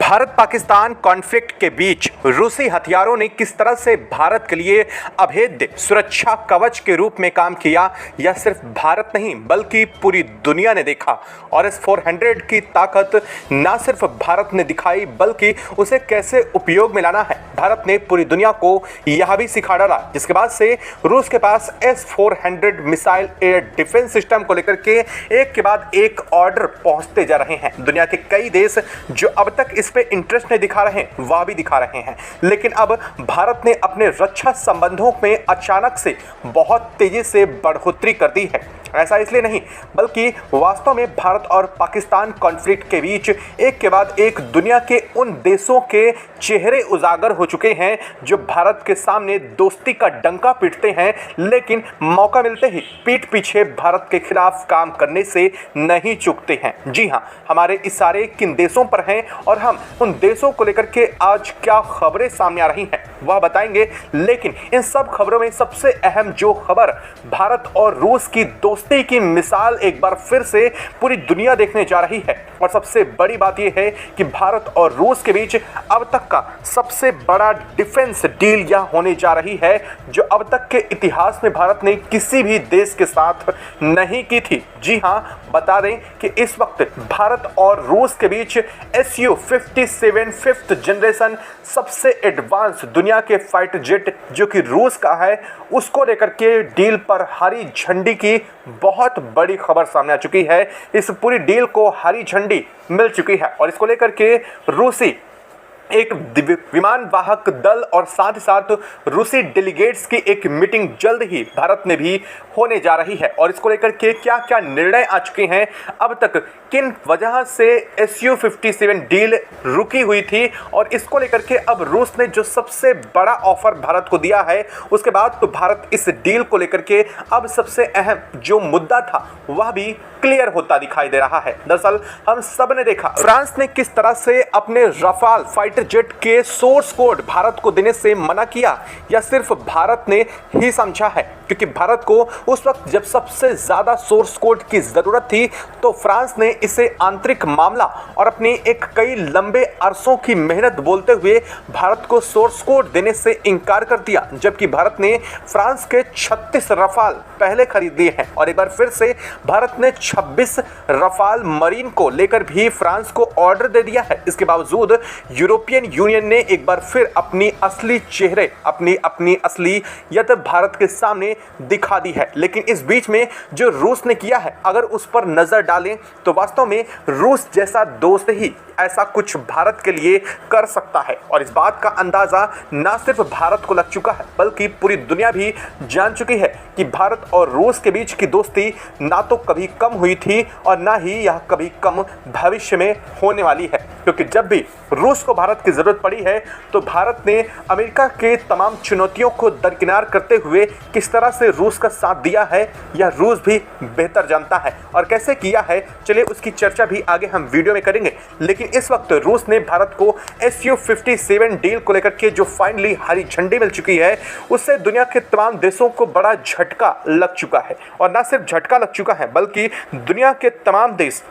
Bharat Pakistan conflict के बीच रूसी हथियारों ने किस तरह से भारत के लिए अभेद्य सुरक्षा कवच के रूप में काम किया, यह सिर्फ भारत नहीं बल्कि पूरी दुनिया ने देखा। और इस 400 की ताकत न सिर्फ भारत ने दिखाई बल्कि उसे कैसे उपयोग में लाना है, भारत ने पूरी दुनिया को यह भी सिखा डाला। जिसके बाद से रूस के पास S-400 missile air defence system को लेकर के एक के बाद एक ऑर्डर पहुंचते जा रहे हैं। दुनिया के कई देश जो अब तक इस पे इंटरेस्ट नहीं दिखा रहे हैं वह भी दिखा रहे हैं, लेकिन अब भारत ने अपने रक्षा संबंधों में अचानक से बहुत तेजी से बढ़ोतरी कर दी है। ऐसा इसलिए नहीं बल्कि वास्तव में भारत और पाकिस्तान कॉन्फ्लिक्ट के बीच एक के बाद एक दुनिया के उन देशों के चेहरे उजागर हो चुके हैं जो भारत के सामने दोस्ती का डंका पीटते हैं, लेकिन मौका मिलते ही पीठ पीछे भारत के खिलाफ काम करने से नहीं चूकते हैं। जी हाँ, हमारे इशारे किन देशों पर हैं और हम उन देशों को लेकर के आज क्या खबरें सामने आ रही हैं वह बताएंगे। लेकिन इन सब खबरों में सबसे अहम जो खबर भारत और रूस की दोस्ती की मिसाल एक बार फिर से पूरी दुनिया देखने जा रही है। और सबसे बड़ी बात यह है कि भारत और रूस के बीच अब तक का सबसे बड़ा डिफेंस डील यह होने जा रही है जो अब तक के इतिहास में भारत ने किसी भी देश के साथ नहीं की थी। जी हाँ, बता दें कि इस वक्त भारत और रूस के बीच Su-57 5th जनरेशन सबसे एडवांस दुनिया के फाइटर जेट जो कि रूस का है, उसको लेकर के डील पर हरी झंडी की बहुत बड़ी खबर सामने आ चुकी है। इस पूरी डील को हरी झंडी मिल चुकी है और इसको लेकर के रूसी एक विमान वाहक दल और साथ ही साथ रूसी डेलीगेट्स की एक मीटिंग जल्द ही भारत में भी होने जा रही है। और इसको लेकर के क्या क्या निर्णय आ चुके हैं, अब तक किन वजह से Su-57 डील रुकी हुई थी और इसको लेकर के अब रूस ने जो सबसे बड़ा ऑफर भारत को दिया है, उसके बाद तो भारत इस डील को लेकर के अब सबसे अहम जो मुद्दा था वह भी क्लियर होता दिखाई दे रहा है। दरअसल हम सब ने देखा फ्रांस ने किस तरह से अपने रफाल फाइटर जेट के सोर्स कोड भारत को देने से मना किया, या सिर्फ भारत ने ही समझा है, क्योंकि भारत को उस वक्त जब सबसे ज्यादा सोर्स कोड की जरूरत थी तो फ्रांस ने इसे आंतरिक मामला और अपनी एक कई लंबे अरसों की मेहनत बोलते हुए भारत को सोर्स कोड देने से इनकार कर दिया। जबकि भारत ने फ्रांस के 36 रफाल पहले खरीद लिए हैं और एक बार फिर से भारत ने 26 रफाल मरीन को लेकर भी फ्रांस को ऑर्डर दे दिया है। इसके बावजूद यूरोपियन यूनियन ने एक बार फिर अपनी असली चेहरे अपनी असलियत भारत के सामने दिखा दी है। लेकिन इस बीच में जो रूस ने किया है, अगर उस पर नजर डालें तो वास्तव में रूस जैसा दोस्त ही ऐसा कुछ भारत के लिए कर सकता है। और इस बात का अंदाजा न सिर्फ भारत को लग चुका है बल्कि पूरी दुनिया भी जान चुकी है कि भारत और रूस के बीच की दोस्ती ना तो कभी कम हुई थी और ना ही यह कभी कम भविष्य में होने वाली है। क्योंकि जब भी रूस को भारत की जरूरत पड़ी है तो भारत ने अमेरिका के तमाम चुनौतियों को दरकिनार करते हुए किस तरह से रूस का साथ दिया है यह रूस भी बेहतर जानता है। और कैसे किया है, चलिए उसकी चर्चा भी आगे हम वीडियो में करेंगे। लेकिन इस वक्त रूस ने भारत को Su-57 डील को लेकर के जो फाइनली हरी झंडी मिल चुकी है, उससे दुनिया के तमाम देशों को बड़ा झटका लग चुका है। और न सिर्फ झटका लग चुका है बल्कि दुनिया के तमाम देश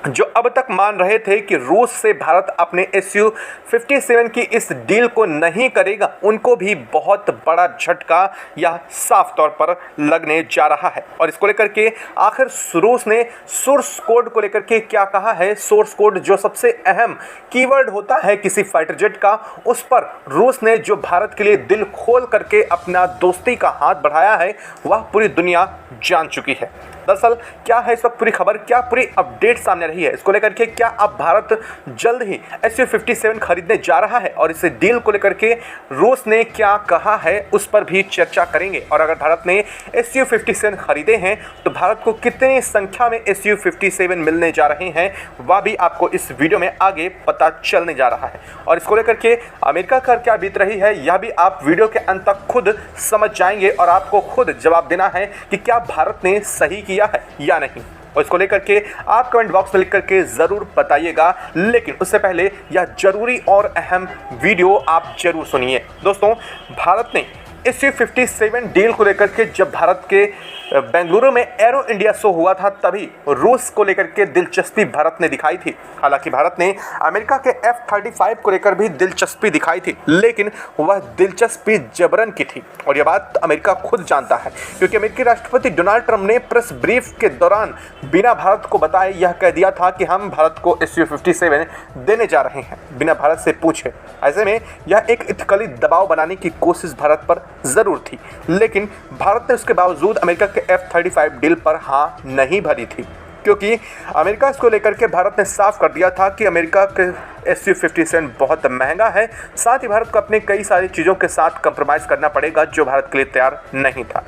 जो अब तक मान रहे थे कि रूस से भारत अपने Su-57 की इस डील को नहीं करेगा, उनको भी बहुत बड़ा झटका यह साफ तौर पर लगने जा रहा है। और इसको लेकर के आखिर रूस ने सोर्स कोड को लेकर के क्या कहा है, सोर्स कोड जो सबसे अहम कीवर्ड होता है किसी फाइटर जेट का, उस पर रूस ने जो भारत के लिए दिल खोल करके अपना दोस्ती का हाथ बढ़ाया है वह पूरी दुनिया जान चुकी है। दरअसल क्या है इस वक्त पूरी खबर, क्या पूरी अपडेट सामने रही है, इसको लेकर के क्या अब भारत जल्द ही Su-57 खरीदने जा रहा है और इस डील को लेकर के रूस ने क्या कहा है उस पर भी चर्चा करेंगे। और अगर भारत ने Su-57 खरीदे हैं तो भारत को कितनी संख्या में Su-57 मिलने जा रहे हैं वह भी आपको इस वीडियो में आगे पता चलने जा रहा है। और इसको लेकर के अमेरिका का क्या बीत रही है यह भी आप वीडियो के अंत तक खुद समझ जाएंगे और आपको खुद जवाब देना है कि क्या भारत ने सही किया है या नहीं। और इसको लेकर के आप कमेंट बॉक्स में लिख करके ज़रूर बताइएगा। लेकिन उससे पहले यह जरूरी और अहम वीडियो आप जरूर सुनिए। दोस्तों, भारत ने Su-57 डील को लेकर के जब भारत के बेंगलुरु में एरो इंडिया शो हुआ था, तभी रूस को लेकर के दिलचस्पी भारत ने दिखाई थी। हालांकि भारत ने अमेरिका के F-35 को लेकर भी दिलचस्पी दिखाई थी, लेकिन वह दिलचस्पी जबरन की थी और यह बात अमेरिका खुद जानता है, क्योंकि अमेरिकी राष्ट्रपति डोनाल्ड ट्रंप ने प्रेस ब्रीफ के दौरान बिना भारत को बताए यह कह दिया था कि हम भारत को Su-57 देने जा रहे हैं, बिना भारत से पूछे। ऐसे में यह एक इथकली दबाव बनाने की कोशिश भारत पर जरूर थी, लेकिन भारत ने उसके बावजूद अमेरिका के F-35 डील पर हाँ नहीं भरी थी, क्योंकि अमेरिका इसको लेकर के भारत ने साफ कर दिया था कि अमेरिका के Su-57 बहुत महंगा है, साथ ही भारत को अपने कई सारी चीज़ों के साथ कंप्रोमाइज़ करना पड़ेगा जो भारत के लिए तैयार नहीं था।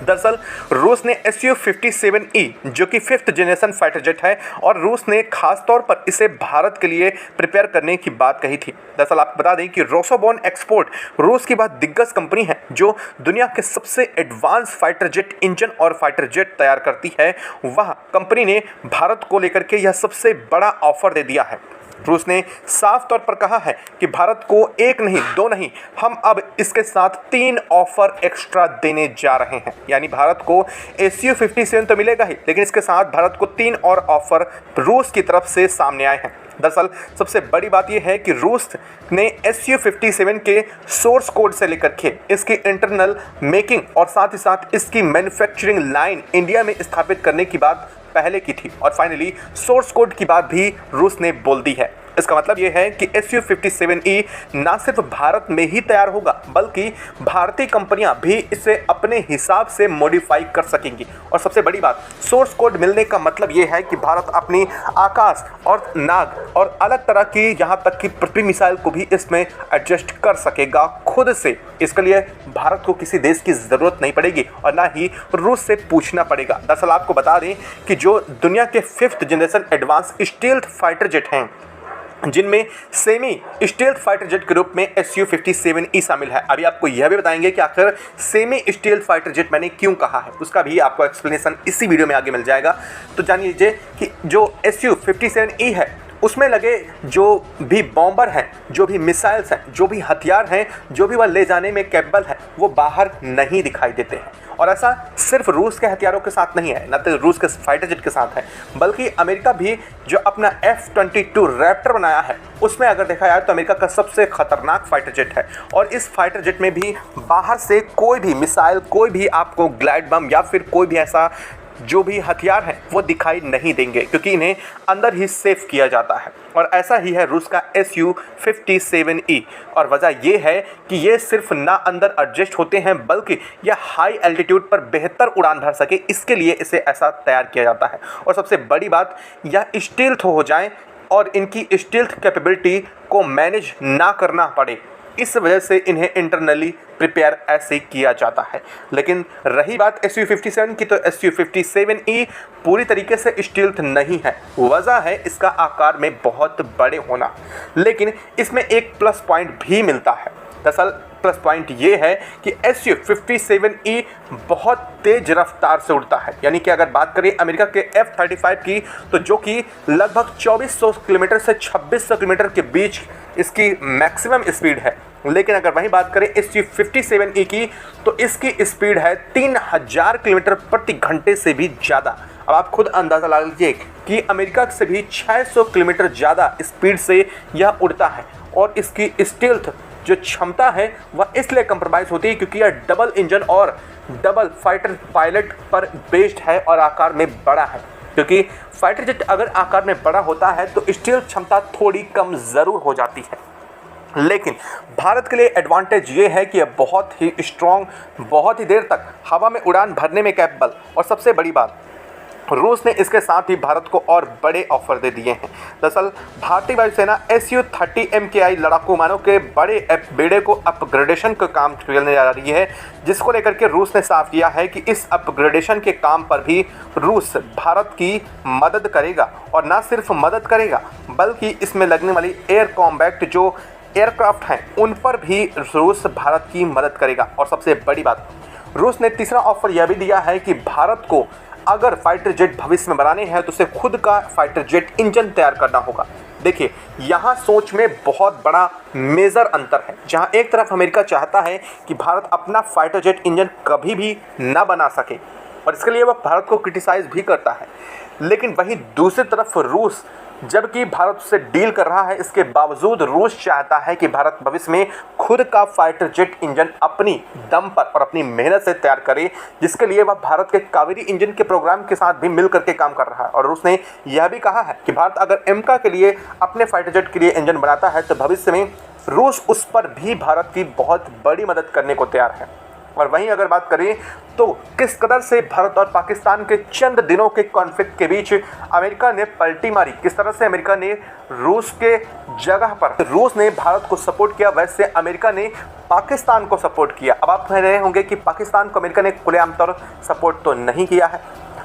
दरअसल रूस ने Su-57E जो कि 5th जनरेशन फाइटर जेट है, और रूस ने खास तौर पर इसे भारत के लिए प्रिपेयर करने की बात कही थी। दरअसल आपको बता दें कि रोसोबॉर्न एक्सपोर्ट रूस की बहुत दिग्गज कंपनी है जो दुनिया के सबसे एडवांस फाइटर जेट इंजन और फाइटर जेट तैयार करती है। वह कंपनी ने भारत को लेकर के यह सबसे बड़ा ऑफर दे दिया है। रूस ने साफ तौर पर कहा है कि भारत को एक नहीं दो नहीं, हम अब इसके साथ 3 ऑफर एक्स्ट्रा देने जा रहे हैं। यानी भारत को Su-57 तो मिलेगा ही, लेकिन इसके साथ भारत को 3 और ऑफर रूस की तरफ से सामने आए हैं। दरअसल सबसे बड़ी बात यह है कि रूस ने Su-57 के सोर्स कोड से लेकर के इसकी इंटरनल मेकिंग और साथ ही साथ इसकी मैन्युफैक्चरिंग लाइन इंडिया में स्थापित करने की बात पहले की थी, और फाइनली सोर्स कोड की बात भी रूस ने बोल दी है। इसका मतलब यह है कि Su-57E ना सिर्फ भारत में ही तैयार होगा, बल्कि भारतीय कंपनियां भी इसे अपने हिसाब से मॉडिफाई कर सकेंगी। और सबसे बड़ी बात, सोर्स कोड मिलने का मतलब यह है कि भारत अपनी आकाश और नाग और अलग तरह की, यहाँ तक कि पृथ्वी मिसाइल को भी इसमें एडजस्ट कर सकेगा खुद से। इसके लिए भारत को किसी देश की ज़रूरत नहीं पड़ेगी और ना ही रूस से पूछना पड़ेगा। दरअसल आपको बता दें कि जो दुनिया के 5th generation advance stealth fighter jet हैं, जिनमें सेमी स्टील्थ फाइटर जेट के रूप में Su-57E शामिल है। अभी आपको यह भी बताएंगे कि आखिर सेमी स्टील्थ फाइटर जेट मैंने क्यों कहा है, उसका भी आपको एक्सप्लेनेशन इसी वीडियो में आगे मिल जाएगा। तो जान लीजिए कि जो Su-57E है उसमें लगे जो भी बॉम्बर हैं, जो भी मिसाइल्स हैं, जो भी हथियार हैं, जो भी वह ले जाने में कैपेबल है, वो बाहर नहीं दिखाई देते हैं। और ऐसा सिर्फ रूस के हथियारों के साथ नहीं है, न तो रूस के फाइटर जेट के साथ है, बल्कि अमेरिका भी जो अपना F-22 रैप्टर बनाया है, उसमें अगर देखा जाए तो अमेरिका का सबसे खतरनाक फाइटर जेट है। और इस फाइटर जेट में भी बाहर से कोई भी मिसाइल, कोई भी आपको ग्लाइड बम या फिर कोई भी ऐसा जो भी हथियार हैं वो दिखाई नहीं देंगे, क्योंकि इन्हें अंदर ही सेफ किया जाता है। और ऐसा ही है रूस का Su-57E। और वजह यह है कि ये सिर्फ ना अंदर एडजस्ट होते हैं, बल्कि यह हाई एल्टीट्यूड पर बेहतर उड़ान भर सके, इसके लिए इसे ऐसा तैयार किया जाता है। और सबसे बड़ी बात, यह स्टील्थ हो जाए और इनकी स्टील्थ कैपेबिलिटी को मैनेज ना करना पड़े, इस वजह से इन्हें इंटरनली प्रिपेयर ऐसे किया जाता है। लेकिन रही बात Su-57 की, तो Su-57E पूरी तरीके से स्टील्थ नहीं है। वजह है इसका आकार में बहुत बड़े होना, लेकिन इसमें एक प्लस पॉइंट भी मिलता है। दरअसल प्लस पॉइंट ये है कि Su-57E बहुत तेज रफ्तार से उड़ता है। यानी कि अगर बात करें अमेरिका के F-35 की, तो जो कि लगभग 2400 किलोमीटर से 2600 किलोमीटर के बीच इसकी मैक्सिमम स्पीड है, लेकिन अगर वहीं बात करें Su-57E की, तो इसकी स्पीड है 3000 किलोमीटर प्रति घंटे से भी ज़्यादा। अब आप खुद अंदाज़ा लगा लीजिए कि अमेरिका से भी 600 किलोमीटर ज़्यादा स्पीड से यह उड़ता है। और इसकी स्टील्थ जो क्षमता है वह इसलिए कंप्रोमाइज़ होती है क्योंकि यह डबल इंजन और डबल फाइटर पायलट पर बेस्ड है और आकार में बड़ा है। क्योंकि फाइटर जेट अगर आकार में बड़ा होता है तो स्टील्थ क्षमता थोड़ी कम ज़रूर हो जाती है, लेकिन भारत के लिए एडवांटेज ये है कि यह बहुत ही स्ट्रॉन्ग, बहुत ही देर तक हवा में उड़ान भरने में कैपेबल, और सबसे बड़ी बात, रूस ने इसके साथ ही भारत को और बड़े ऑफर दे दिए हैं। दरअसल भारतीय वायुसेना Su-30 MKI लड़ाकू विमानों के बड़े बेड़े को अपग्रेडेशन का काम चलने जा रही है, जिसको लेकर के रूस ने साफ किया है कि इस अपग्रेडेशन के काम पर भी रूस भारत की मदद करेगा। और ना सिर्फ मदद करेगा, बल्कि इसमें लगने वाली एयर कॉम्बैट जो एयरक्राफ्ट हैं उन पर भी रूस भारत की मदद करेगा। और सबसे बड़ी बात, रूस ने तीसरा ऑफर यह भी दिया है कि भारत को अगर फाइटर जेट भविष्य में बनाने हैं तो उसे खुद का फाइटर जेट इंजन तैयार करना होगा। देखिए, यहाँ सोच में बहुत बड़ा मेजर अंतर है। जहाँ एक तरफ अमेरिका चाहता है कि भारत अपना फाइटर जेट इंजन कभी भी ना बना सके, और इसके लिए वह भारत को क्रिटिसाइज भी करता है। लेकिन वहीं दूसरी तरफ रूस, जबकि भारत से डील कर रहा है, इसके बावजूद रूस चाहता है कि भारत भविष्य में खुद का फाइटर जेट इंजन अपनी दम पर और अपनी मेहनत से तैयार करे, जिसके लिए वह भारत के कावेरी इंजन के प्रोग्राम के साथ भी मिल करके काम कर रहा है। और रूस ने यह भी कहा है कि भारत अगर एमका के लिए अपने फाइटर जेट के लिए इंजन बनाता है तो भविष्य में रूस उस पर भी भारत की बहुत बड़ी मदद करने को तैयार है। और वहीं अगर बात करें तो किस कदर से भारत और पाकिस्तान के चंद दिनों के कॉन्फ्लिक्ट के बीच अमेरिका ने पलटी मारी, किस तरह से अमेरिका ने रूस के जगह पर रूस ने भारत को सपोर्ट किया, वैसे अमेरिका ने पाकिस्तान को सपोर्ट किया। अब आप कह रहे होंगे कि पाकिस्तान को अमेरिका ने खुलेआम तौर सपोर्ट तो नहीं किया है।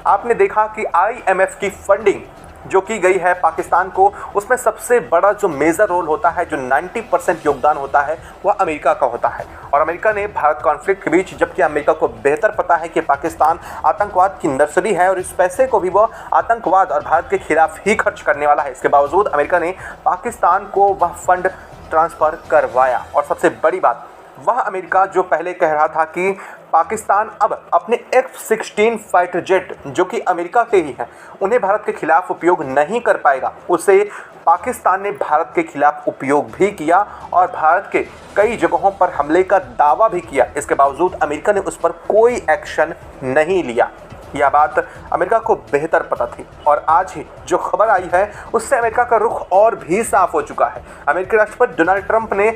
आपने देखा कि IMF की फंडिंग जो की गई है पाकिस्तान को, उसमें सबसे बड़ा जो मेजर रोल होता है, जो 90% योगदान होता है, वह अमेरिका का होता है। और अमेरिका ने भारत कॉन्फ्लिक्ट के बीच, जबकि अमेरिका को बेहतर पता है कि पाकिस्तान आतंकवाद की नर्सरी है और इस पैसे को भी वह आतंकवाद और भारत के खिलाफ ही खर्च करने वाला है, इसके बावजूद अमेरिका ने पाकिस्तान को वह फंड ट्रांसफ़र करवाया। और सबसे बड़ी बात, वह अमेरिका जो पहले कह रहा था कि पाकिस्तान अब अपने F-16 फाइटर जेट जो कि अमेरिका के ही हैं, उन्हें भारत के खिलाफ उपयोग नहीं कर पाएगा, उसे पाकिस्तान ने भारत के खिलाफ उपयोग भी किया और भारत के कई जगहों पर हमले का दावा भी किया। इसके बावजूद अमेरिका ने उस पर कोई एक्शन नहीं लिया। यह बात अमेरिका को बेहतर पता थी और आज ही जो खबर आई है उससे अमेरिका का रुख और भी साफ हो चुका है। अमेरिकी राष्ट्रपति डोनाल्ड ट्रंप ने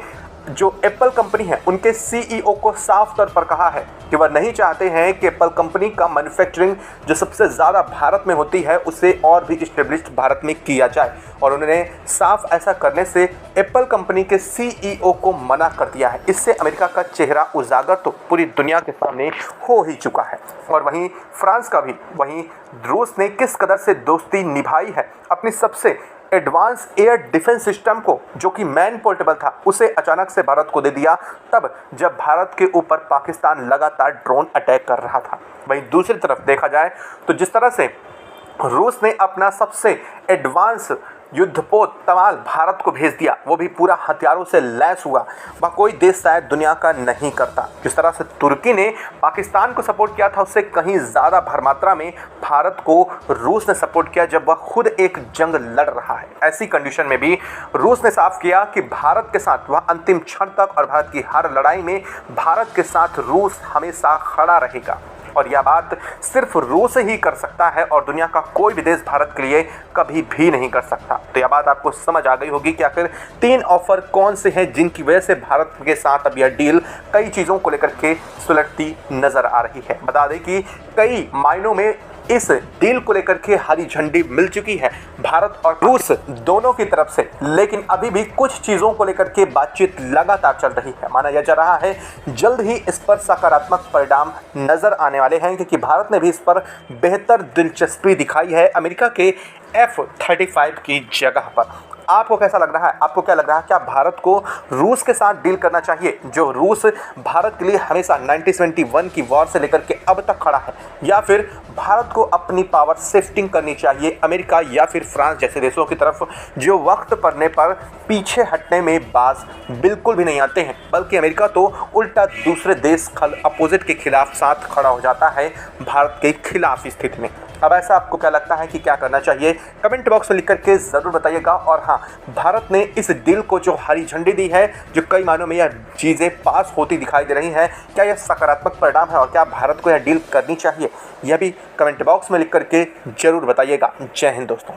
जो एप्पल कंपनी है उनके CEO को साफ तौर पर कहा है कि वह नहीं चाहते हैं कि एप्पल कंपनी का मैन्युफैक्चरिंग जो सबसे ज़्यादा भारत में होती है उसे और भी इस्टेब्लिश्ड भारत में किया जाए। और उन्होंने साफ ऐसा करने से एप्पल कंपनी के CEO को मना कर दिया है। इससे अमेरिका का चेहरा उजागर तो पूरी दुनिया के सामने हो ही चुका है। और वहीं फ्रांस का भी, वहीं रूस ने किस कदर से दोस्ती निभाई है, अपनी सबसे एडवांस एयर डिफेंस सिस्टम को जो कि मैन पोर्टेबल था उसे अचानक से भारत को दे दिया, तब जब भारत के ऊपर पाकिस्तान लगातार ड्रोन अटैक कर रहा था। वहीं दूसरी तरफ देखा जाए तो जिस तरह से रूस ने अपना सबसे एडवांस युद्धपोत तमाल भारत को भेज दिया, वो भी पूरा हथियारों से लैस हुआ, वह कोई देश शायद दुनिया का नहीं करता। जिस तरह से तुर्की ने पाकिस्तान को सपोर्ट किया था, उससे कहीं ज़्यादा भरमात्रा में भारत को रूस ने सपोर्ट किया जब वह खुद एक जंग लड़ रहा है। ऐसी कंडीशन में भी रूस ने साफ किया कि भारत के साथ वह अंतिम क्षण तक और भारत की हर लड़ाई में भारत के साथ रूस हमेशा खड़ा रहेगा। और यह बात सिर्फ रूस ही कर सकता है और दुनिया का कोई भी देश भारत के लिए कभी भी नहीं कर सकता। तो यह बात आपको समझ आ गई होगी कि आखिर 3 ऑफर कौन से हैं जिनकी वजह से भारत के साथ अब यह डील कई चीज़ों को लेकर के सुलझती नज़र आ रही है। बता दें कि कई मायनों में इस डील को लेकर के हरी झंडी मिल चुकी है भारत और रूस दोनों की तरफ से, लेकिन अभी भी कुछ चीज़ों को लेकर के बातचीत लगातार चल रही है। माना यह जा रहा है जल्द ही इस पर सकारात्मक परिणाम नजर आने वाले हैं, क्योंकि भारत ने भी इस पर बेहतर दिलचस्पी दिखाई है अमेरिका के F-35 की जगह पर। आपको कैसा लग रहा है? आपको क्या लग रहा है? क्या भारत को रूस के साथ डील करना चाहिए, जो रूस भारत के लिए हमेशा 1971 की वॉर से लेकर के अब तक खड़ा है, या फिर भारत को अपनी पावर शिफ्टिंग करनी चाहिए अमेरिका या फिर फ्रांस जैसे देशों की तरफ, जो वक्त पड़ने पर पीछे हटने में बाज बिल्कुल भी नहीं आते हैं, बल्कि अमेरिका तो उल्टा दूसरे देश अपोजिट के खिलाफ साथ खड़ा हो जाता है भारत के खिलाफ स्थिति में। अब ऐसा आपको क्या लगता है कि क्या करना चाहिए? कमेंट बॉक्स में लिख करके ज़रूर बताइएगा। और हाँ, भारत ने इस डील को जो हरी झंडी दी है, जो कई मायनों में यह चीज़ें पास होती दिखाई दे रही हैं, क्या यह सकारात्मक परिणाम है और क्या भारत को यह डील करनी चाहिए? यह भी कमेंट बॉक्स में लिख करके ज़रूर बताइएगा। जय हिंद दोस्तों।